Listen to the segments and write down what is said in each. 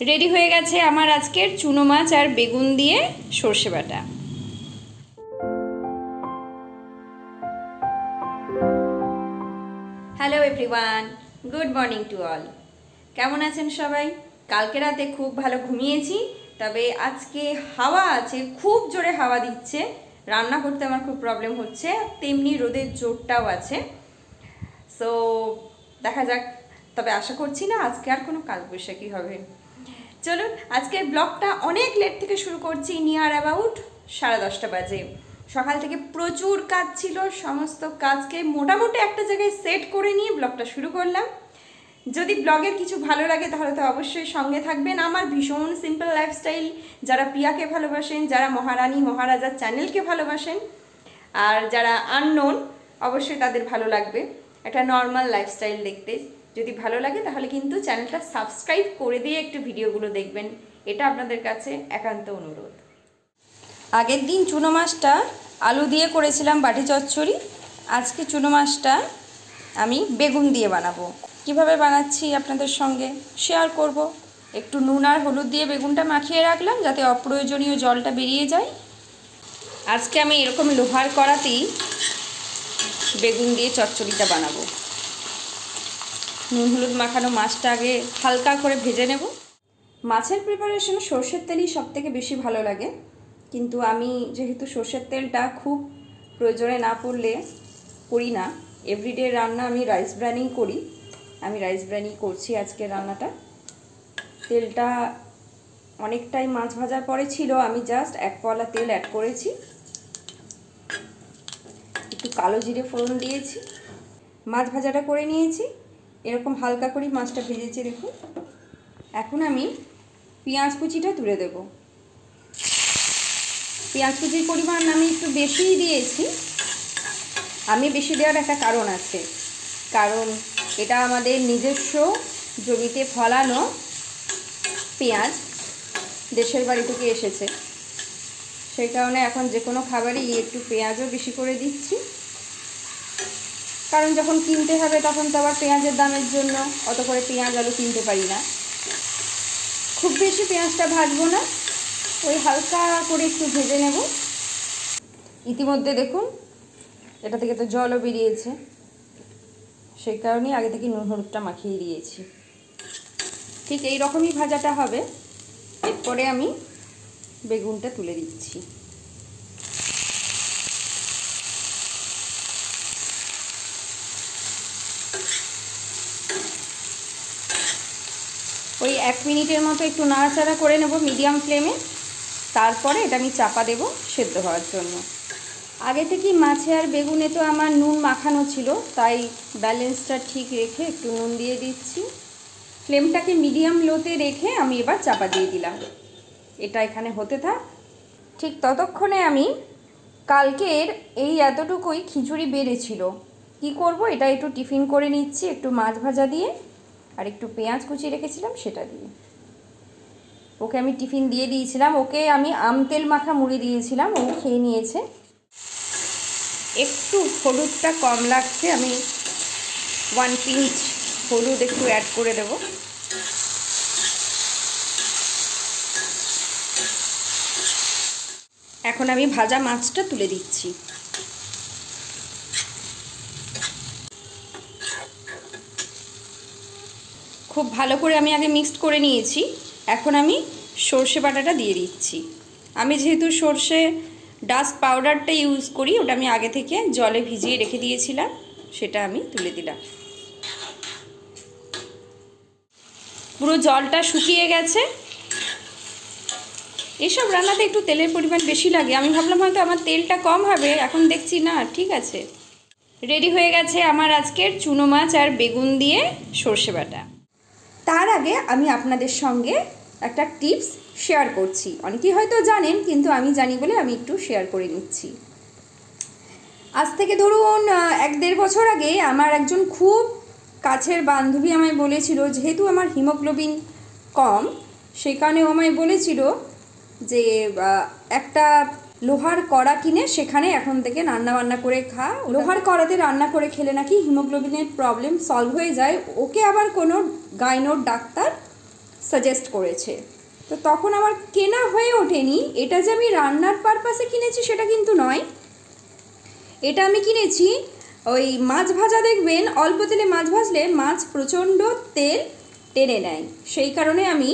Ready হয়ে গেছে আমার আজকের চুনো মাছ আর বেগুন দিয়ে সর্ষে বাটা। Hello everyone, good morning to all. কেমন আছেন সবাই? কালকে রাতে খুব ভালো ঘুমিয়েছি, তবে আজকে হাওয়া আছে, খুব জোরে হাওয়া দিচ্ছে, রান্না করতে আমার খুব প্রবলেম হচ্ছে, তেমনি রোদের জোরটাও আছে। সো দেখা যাক, তবে আশা করছি না আজকে আর কোনো কালবৈশাখী হবে। চলুন আজকের ব্লগটা অনেক লেট থেকে শুরু করছি, নিয়ার অ্যাবাউট 10:30 বাজে। সকাল থেকে প্রচুর কাজ ছিল, সমস্ত কাজকে মোটামুটি একটা জায়গায় সেট করে নিয়ে ব্লগটা শুরু করলাম। যদি ব্লগের কিছু ভালো লাগে তাহলে তো অবশ্যই সঙ্গে থাকবেন। আমার ভীষণ সিম্পল লাইফস্টাইল, যারা পিয়াকে ভালোবাসেন, যারা মহারানী মহারাজার চ্যানেলকে ভালোবাসেন, আর যারা আননোন অবশ্যই তাদের ভালো লাগবে একটা নর্মাল লাইফস্টাইল দেখতে। যদি ভালো লাগে তাহলে কিন্তু চ্যানেলটা সাবস্ক্রাইব করে দিয়ে একটু ভিডিওগুলো দেখবেন, এটা আপনাদের কাছে একান্ত অনুরোধ। আগের দিন চুনো মাছটা আলু দিয়ে করেছিলাম বাটি চচ্চড়ি, আজকে চুনো মাছটা আমি বেগুন দিয়ে বানাবো। কিভাবে বানাচ্ছি আপনাদের সঙ্গে শেয়ার করব। একটু নুন আর হলুদ দিয়ে বেগুনটা মাখিয়ে রাখলাম যাতে অপ্রয়োজনীয় জলটা বেরিয়ে যায়। আজকে আমি এরকম লোহার কড়াতেই বেগুন দিয়ে চচ্চড়িটা বানাবো। নুন হলুদ মাখানো মাছটা আগে হালকা করে ভেজে নেব। মাছের প্রিপারেশনে সর্ষের তেলই সবথেকে বেশি ভালো লাগে, কিন্তু আমি যেহেতু সর্ষের তেলটা খুব প্রয়োজনে না পড়লে করি না, এভরিডে রান্না আমি রাইস ব্রানিং করি, আমি রাইস ব্রানিং করছি আজকে রান্নাটা। তেলটা অনেকটাই মাছ ভাজার পরে ছিল, আমি জাস্ট 1 পলা তেল অ্যাড করেছি, একটু কালো জিরে ফোড়ন দিয়েছি, মাছ ভাজাটা করে নিয়েছি, এরকম হালকা করে মাছটা ভেজেছি দেখুন। এখন আমি পেঁয়াজ কুচিটা তুলে দেব। পেঁয়াজ কুচির পরিমাণ আমি একটু বেশিই দিয়েছি। আমি বেশি দেওয়ার একটা কারণ আছে, কারণ এটা আমাদের নিজস্ব জমিতে ফলানো পেঁয়াজ, দেশের বাড়ি থেকে এসেছে, সেই কারণে এখন যে কোনো খাবারই একটু পেঁয়াজও বেশি করে দিচ্ছি, কারণ যখন কিনতে হবে তখন তো আবার পেঁয়াজের দামের জন্য অত করে পেঁয়াজ আলু কিনতে পারি না। খুব বেশি পেঁয়াজটা ভাজবো না, ওই হালকা করে একটু ভেজে নেব। ইতিমধ্যে দেখুন এটা থেকে তো জলও বেরিয়েছে, সেই কারণেই আগে থেকে নুন হলুদটা মাখিয়ে দিয়েছি। ঠিক এই রকমই ভাজাটা হবে। এরপরে আমি বেগুনটা তুলে দিচ্ছি। ওই 1 মিনিটের মতো একটু নাড়াচাড়া করে নেব মিডিয়াম ফ্লেমে, তারপরে এটা আমি চাপা দেব সেদ্ধ হওয়ার জন্য। আগে থেকেই মাছে আর বেগুনে তো আমার নুন মাখানো ছিল, তাই ব্যালেন্সটা ঠিক রেখে একটু নুন দিয়ে দিচ্ছি। ফ্লেমটাকে মিডিয়াম লোতে রেখে আমি এবার চাপা দিয়ে দিলাম, এটা এখানে হতে থাক। ঠিক ততক্ষণে আমি কালকের এই এতটুকুই খিচুড়ি বেড়েছিল, কি করব, এটা একটু টিফিন করে নিচ্ছি, একটু মাছ ভাজা দিয়ে আর একটু পেঁয়াজ কুচি রেখেছিলাম সেটা দিয়ে। ওকে আমি টিফিন দিয়ে দিয়েছিলাম, ওকে আমি আম তেল মাখা মুড়ি দিয়েছিলাম, ও খেয়ে নিয়েছে। একটু হলুদটা কম লাগছে, আমি 1 পিঞ্চ হলুদ একটু অ্যাড করে দেব। এখন আমি ভাজা মাছটা তুলে দিচ্ছি। খুব ভালো করে আমি আগে মিক্সড করে নিয়েছি, এখন আমি সর্ষে বাটাটা দিয়ে দিচ্ছি। আমি যেহেতু সর্ষে ডাস্ট পাউডারটা ইউজ করি, ওটা আমি আগে থেকে জলে ভিজিয়ে রেখে দিয়েছিলাম, সেটা আমি তুলে দিলাম। পুরো জলটা শুকিয়ে গেছে। এইসব রান্নাতে একটু তেলের পরিমাণ বেশি লাগে, আমি ভাবলাম হয়তো আমার তেলটা কম হবে, এখন দেখছি না ঠিক আছে। রেডি হয়ে গেছে আমার আজকের চুনো মাছ আর বেগুন দিয়ে সর্ষে বাটা। তার আগে আমি আপনাদের সঙ্গে একটা টিপস শেয়ার করছি, অনেকেই হয়তো জানেন কিন্তু আমি জানি বলে আমি একটু শেয়ার করে নিচ্ছি। আজ থেকে ধরুন 1-1.5 বছর আগে আমার একজন খুব কাছের বান্ধবী আমায় বলেছিল, যেহেতু আমার হিমোগ্লোবিন কম সেই কারণে ও আমায় বলেছিল যে একটা লোহার কড়া কিনে সেখানে এখন থেকে রান্নাবান্না করে খা, লোহার কড়াতে রান্না করে খেলে নাকি হিমোগ্লোবিনের প্রবলেম সলভ হয়ে যায়। ওকে আবার কোনো গাইনোর ডাক্তার সাজেস্ট করেছে। তো তখন আমার কেনা হয়ে ওঠেনি। এটা যে আমি রান্নার পারপাসে কিনেছি সেটা কিন্তু নয়, এটা আমি কিনেছি ওই মাছ ভাজা, দেখবেন অল্প তেলে মাছ ভাজলে মাছ প্রচণ্ড তেল টেনে নেয়, সেই কারণে আমি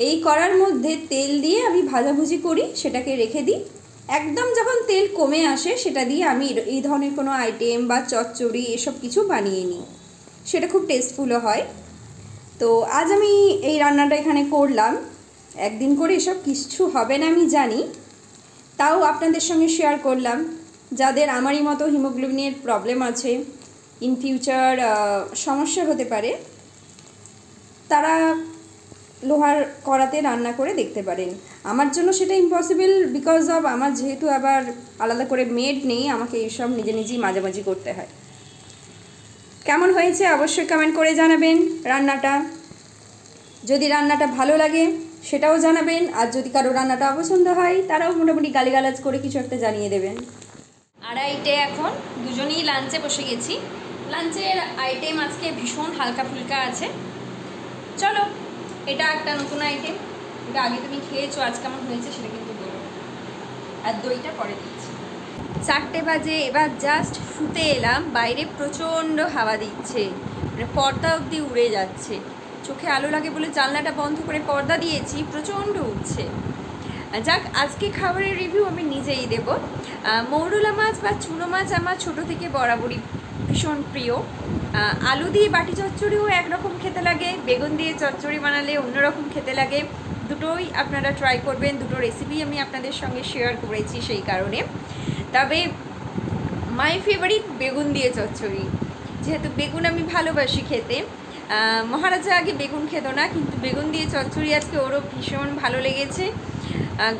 এই কড়ার মধ্যে তেল দিয়ে আমি ভাজাভুজি করি, সেটাকে রেখে দিই। একদম যখন তেল কমে আসে সেটা দিয়ে আমি এই ধরনের কোনো আইটেম বা চচ্চড়ি এসব কিছু বানিয়ে নিই, সেটা খুব টেস্টফুলও হয়। তো আজ আমি এই রান্নাটা এখানে করলাম। একদিন করে এসব কিছু হবে না আমি জানি, তাও আপনাদের সঙ্গে শেয়ার করলাম। যাদের আমারই মতো হিমোগ্লোবিনের প্রবলেম আছে, ইন ফিউচার সমস্যা হতে পারে, তারা লোহার কড়াতে রান্না করে দেখতে পারেন। আমার জন্য সেটা ইম্পসিবল, বিকজ অফ আমার যেহেতু আবার আলাদা করে মেড নেই, আমাকে এইসব নিজে নিজেই মাঝামাঝি করতে হয়। কেমন হয়েছে অবশ্যই কমেন্ট করে জানাবেন রান্নাটা। যদি রান্নাটা ভালো লাগে সেটাও জানাবেন, আর যদি কারো রান্নাটা অপছন্দ হয় তারাও মোটামুটি গালিগালাজ করে কিছু একটা জানিয়ে দেবেন। আড়াইটে এখন দুজনেই লাঞ্চে বসে গেছি। লাঞ্চের আইটেম আজকে ভীষণ হালকা ফুলকা আছে। চলো, এটা একটা নতুন আইটেম, এটা আগে তুমি খেয়েছো, আজ কেমন হয়েছে সেটা কিন্তু বলো। আর দইটা পরে দিচ্ছি। 4টে বাজে, এবার জাস্ট শুতে এলাম। বাইরে প্রচণ্ড হাওয়া দিচ্ছে, মানে পর্দা অবধি উড়ে যাচ্ছে। চোখে আলো লাগে বলে জানলাটা বন্ধ করে পর্দা দিয়েছি, প্রচণ্ড উঠছে। যাক, আজকে খাবারের রিভিউ আমি নিজেই দেব। মৌরলা মাছ বা চুনো মাছ আমার ছোটো থেকে বরাবরই ভীষণ প্রিয়। আলু দিয়ে বাটি চচ্চড়িও একরকম খেতে লাগে, বেগুন দিয়ে চচ্চড়ি বানালে অন্যরকম খেতে লাগে। দুটোই আপনারা ট্রাই করবেন, দুটো রেসিপি আমি আপনাদের সঙ্গে শেয়ার করেছি সেই কারণে। তবে মাই ফেভারিট বেগুন দিয়ে চচ্চড়ি, যেহেতু বেগুন আমি ভালোবাসি খেতে। মহারাজা আগে বেগুন খেত না, কিন্তু বেগুন দিয়ে চচ্চড়ি আজকে ওরও ভীষণ ভালো লেগেছে।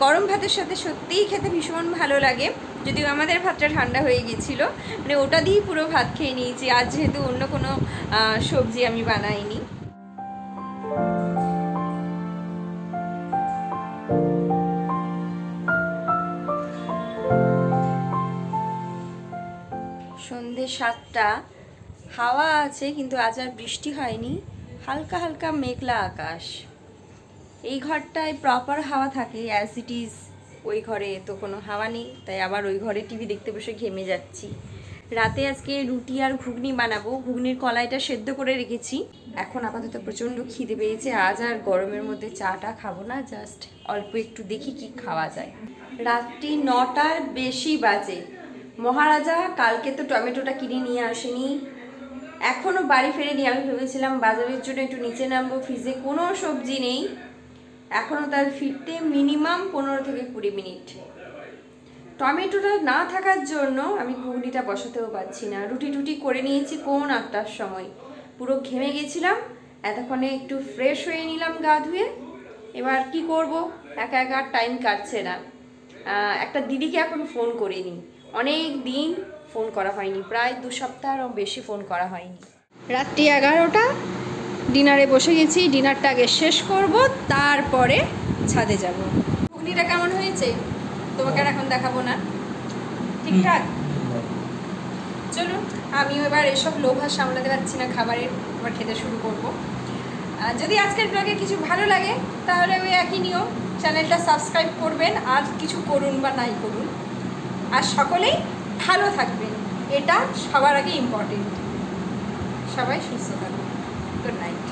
গরম ভাতের সাথে সত্যিই খেতে ভীষণ ভালো লাগে, যদিও আমাদের ভাতটা ঠান্ডা হয়ে গিয়েছিল, মানে ওটা দিয়েই পুরো ভাত খেয়ে নিয়েছি আজ, যেহেতু অন্য কোনো সবজি আমি বানাইনি। সন্ধে 7টা, হাওয়া আছে কিন্তু আজ আর বৃষ্টি হয়নি, হালকা হালকা মেঘলা আকাশ। এই ঘরটায় প্রপার হাওয়া থাকে অ্যাজ ইট ইজ, ওই ঘরে তো কোনো হাওয়া নেই, তাই আবার ওই ঘরে টিভি দেখতে বসে ঘেমে যাচ্ছি। রাতে আজকে রুটি আর ঘুগনি বানাবো, ঘুগনির কলাইটা সেদ্ধ করে রেখেছি। এখন আপাতত প্রচণ্ড খিদে পেয়েছে, আজ আর গরমের মধ্যে চাটা খাবো না, জাস্ট অল্প একটু দেখি কি খাওয়া যায়। রাত্রি 9টার বেশি বাজে। মহারাজা কালকে তো টমেটোটা কিনে নিয়ে আসেনি, এখনও বাড়ি ফেরেনি। আমি ভেবেছিলাম বাজারের জন্য একটু নিচে নামবো, ফ্রিজে কোনো সবজি নেই, এখনও তার ফিরতে মিনিমাম 15 থেকে 20 মিনিট। টমেটোটা না থাকার জন্য আমি ঘুগনিটা বসাতেও পারছি না। রুটি টুটি করে নিয়েছি কোন 8টার সময়, পুরো ঘেমে গেছিলাম। এতক্ষণে একটু ফ্রেশ হয়ে নিলাম গা ধুয়ে। এবার কি করব, একা একা টাইম কাটছে না। একটা দিদিকে এখন ফোন করিনি, অনেক দিন ফোন করা হয়নি, প্রায় 2 সপ্তাহেরও বেশি ফোন করা হয়নি। রাত্রি 11টা, ডিনারে বসে গেছি। ডিনারটা আগে শেষ করব, তারপরে ছাদে যাব। ঘুগনিটা কেমন হয়েছে তোমাকে আর এখন দেখাবো না, ঠিকঠাক? চলুন, আমিও এবার এসব লোভ আর সামলাতে পারছি না খাবারের, এবার খেতে শুরু করব। যদি আজকের ব্লগে কিছু ভালো লাগে তাহলে ওই একই নিয়ম, চ্যানেলটা সাবস্ক্রাইব করবেন, আর কিছু করুন বা নাই করুন, আর সকলেই ভালো থাকবেন, এটা সবার আগে ইম্পর্টেন্ট। সবাই সুস্থ থাকবেন। Good night.